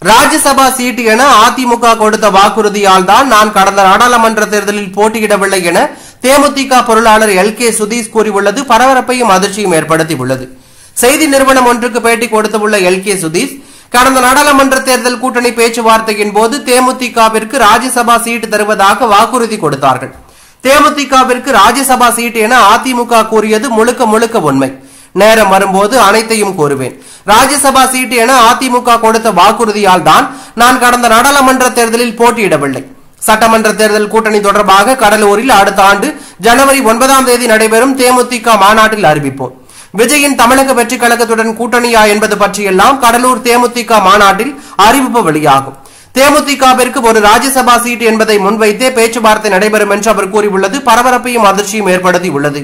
Rajya Sabha seat என அதிமுக கொடுத்த வாக்குறுதியால் தான் நான் கடந்த நாடாளுமன்ற தேர்தலில் போட்டியிடவில்லை என தேமுதிக பொருளாளர் LK சுதீஷ் கூறியுள்ளது பரபரப்பையும் அதிர்ச்சியும் ஏற்படுத்தியுள்ளது. செய்தி நிறுவனம் ஒன்றுக்கு பேட்டி கொடுத்துள்ள LK சுதீஷ், கடந்த நாடாளுமன்ற தேர்தல் கூட்டணி பேச்சுவார்த்தையின் போது தேமுதிகவிற்கு ராஜ்யசபா சீட் தருவதாக வாக்குறுதி கொடுத்தார்கள். தேமுதிகவிற்கு ராஜ்யசபா சீட் என அதிமுக கூறியது முழுக்க முழுக்க உண்மை. நேரம் வரும்போது அனைத்தையும் கூறுவேன். ராஜ்யசபா சீட் என அதிமுக கொடுத்த வாக்குறுதியால் தான் நான் கடந்த நாடாளுமன்ற தேர்தலில் போட்டியிடவில்லை. சட்டமன்ற தேர்தல் கூட்டணி தொடர்பாக கடலூரில் அடுத்த ஆண்டு ஜனவரி 9ஆம் தேதி நடைபெறும் தேமுதிக மாநாட்டில் அறிவிப்போம். விஜயின் தமிழக வெற்றி கழகத்துடன் கூட்டணியா என்பது பற்றியெல்லாம் கடலூர் தேமுதிக மாநாட்டில் அறிவிப்பு வெளியாகும். தேமுதிகவிற்கு ஒரு ராஜ்யசபா சீட் என்பதை முன்வைத்தே பேச்சுவார்த்தை நடைபெறும் என்று அவர் கூறியுள்ளது பரபரப்பையும் அதிர்ச்சியும் ஏற்படுத்தியுள்ளது.